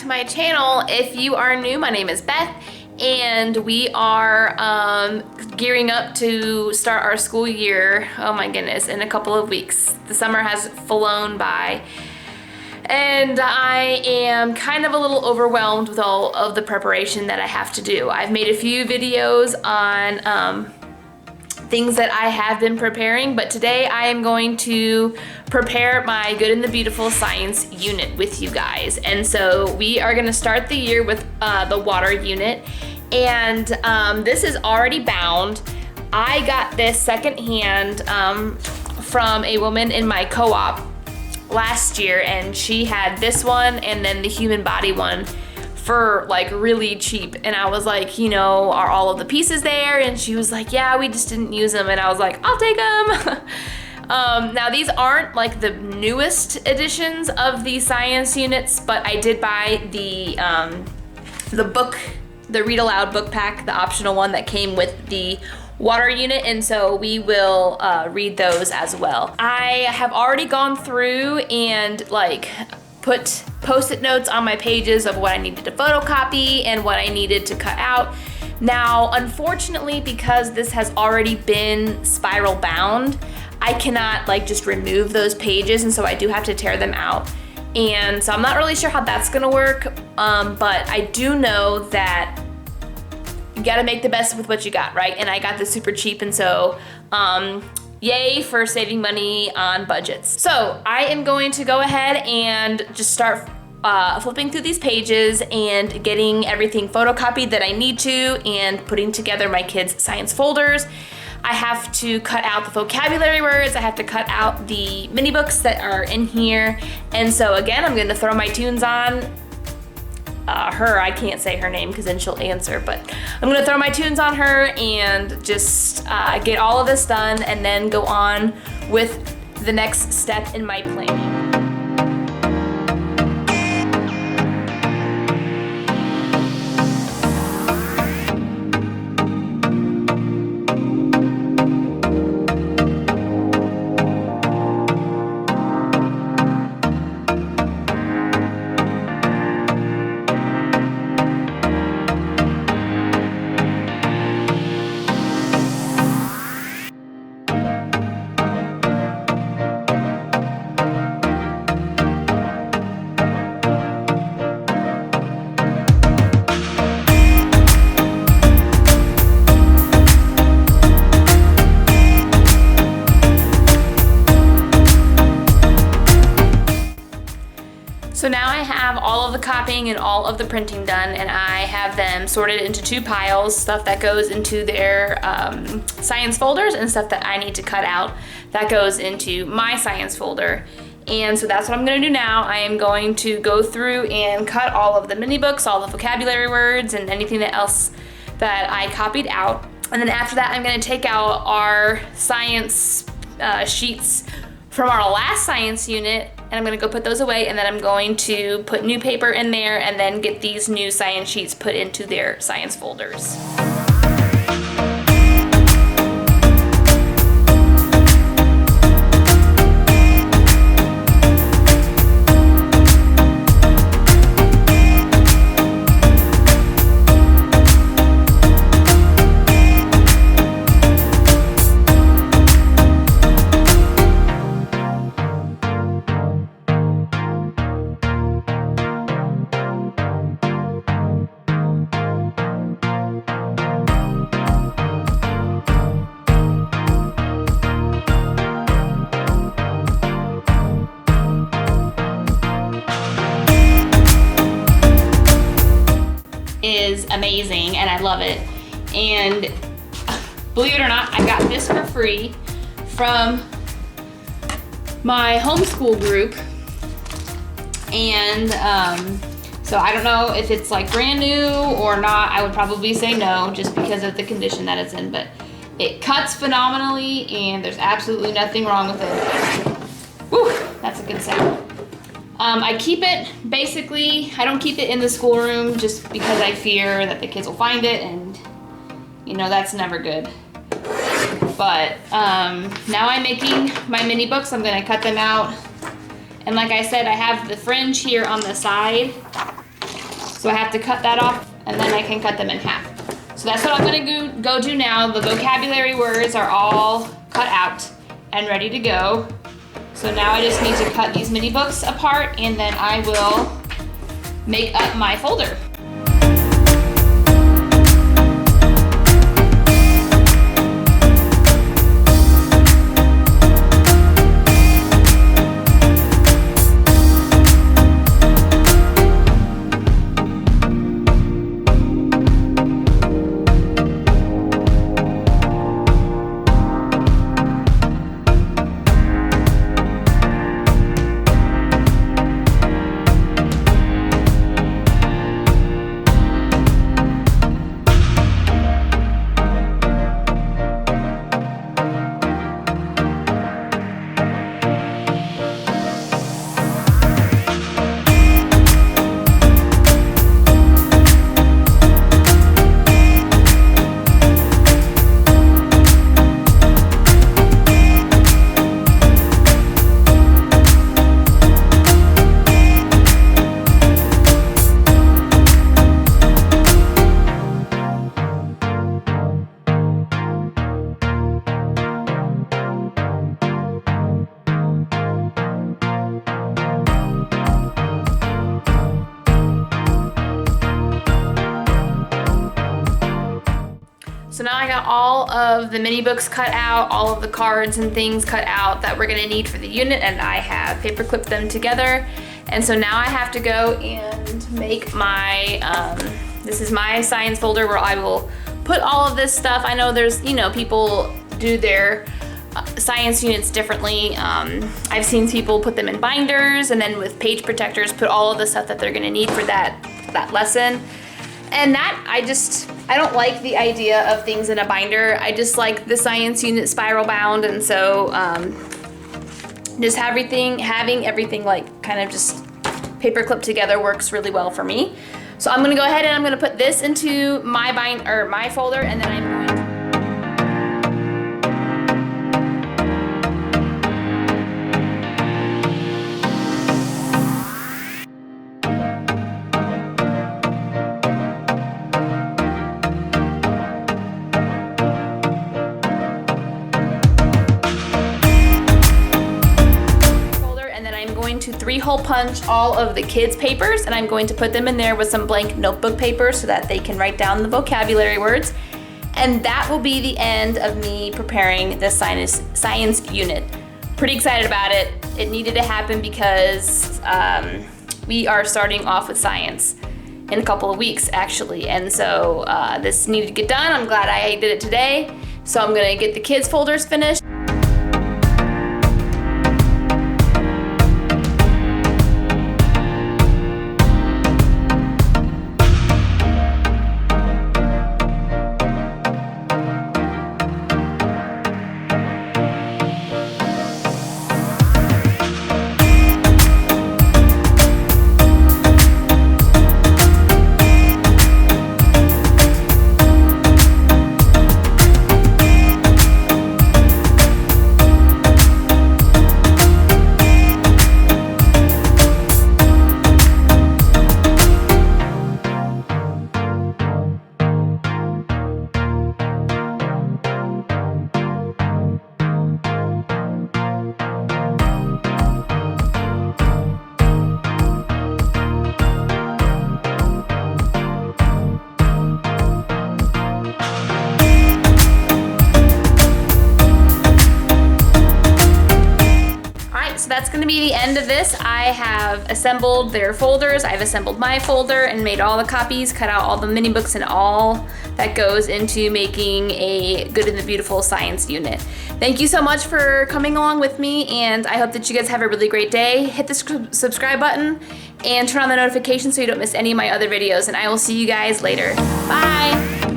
to my channel. If you are new, my name is Beth, and we are gearing up to start our school year, oh my goodness, in a couple of weeks. The summer has flown by, and I am kind of a little overwhelmed with all of the preparation that I have to do. I've made a few videos on things that I have been preparing, but today I am going to prepare my Good and the Beautiful science unit with you guys. And so we are gonna start the year with the water unit, and this is already bound. I got this secondhand from a woman in my co-op last year, and she had this one and then the human body one for like really cheap, and I was like, you know, are all of the pieces there? And she was like, yeah, we just didn't use them. And I was like, I'll take them. Now these aren't like the newest editions of the science units, but I did buy the book, the read aloud book pack, the optional one that came with the water unit, and so we will read those as well. I have already gone through and like put post-it notes on my pages of what I needed to photocopy and what I needed to cut out. Now, unfortunately, because this has already been spiral bound, I cannot like just remove those pages, and so I do have to tear them out. And so I'm not really sure how that's gonna work, but I do know that you gotta make the best with what you got, right? And I got this super cheap, and so yay for saving money on budgets. So I am going to go ahead and just start flipping through these pages and getting everything photocopied that I need to, and putting together my kids' science folders. I have to cut out the vocabulary words. I have to cut out the mini books that are in here. And so again, I'm gonna throw my tunes on. I can't say her name because then she'll answer, but I'm gonna throw my tunes on her and just get all of this done, and then go on with the next step in my planning. So now I have all of the copying and all of the printing done, and I have them sorted into two piles, stuff that goes into their science folders and stuff that I need to cut out that goes into my science folder. And so that's what I'm gonna do now. I am going to go through and cut all of the mini books, all the vocabulary words, and anything else that I copied out. And then after that, I'm gonna take out our science sheets from our last science unit, and I'm gonna go put those away, and then I'm going to put new paper in there and then get these new science sheets put into their science folders. Is amazing, and I love it. And believe it or not, I got this for free from my homeschool group, and so I don't know if it's like brand new or not. I would probably say no, just because of the condition that it's in, but it cuts phenomenally and there's absolutely nothing wrong with it. Woo, that's a good sound. I keep it, basically, I don't keep it in the schoolroom just because I fear that the kids will find it, and you know, that's never good. But now I'm making my mini books. I'm gonna cut them out. And like I said, I have the fringe here on the side. So I have to cut that off and then I can cut them in half. So that's what I'm gonna go do now. The vocabulary words are all cut out and ready to go. So now I just need to cut these mini books apart and then I will make up my folder. So now I got all of the mini books cut out, all of the cards and things cut out that we're gonna need for the unit, and I have paper clipped them together. And so now I have to go and make my, this is my science folder where I will put all of this stuff. I know there's, you know, people do their science units differently. I've seen people put them in binders and then with page protectors put all of the stuff that they're gonna need for that lesson. And that, I don't like the idea of things in a binder. I just like the science unit spiral bound, and so just having everything like kind of just paper clipped together works really well for me. So I'm gonna go ahead and I'm gonna put this into my folder, and then I'm going to three-hole punch all of the kids' papers, and I'm going to put them in there with some blank notebook paper so that they can write down the vocabulary words. And that will be the end of me preparing the science unit. Pretty excited about it. It needed to happen because we are starting off with science in a couple of weeks, actually. And so this needed to get done. I'm glad I did it today. So I'm gonna get the kids' folders finished. So that's gonna be the end of this. I have assembled their folders. I've assembled my folder and made all the copies, cut out all the mini books and all that goes into making a Good and the Beautiful science unit. Thank you so much for coming along with me, and I hope that you guys have a really great day. Hit the subscribe button and turn on the notifications so you don't miss any of my other videos, and I will see you guys later. Bye.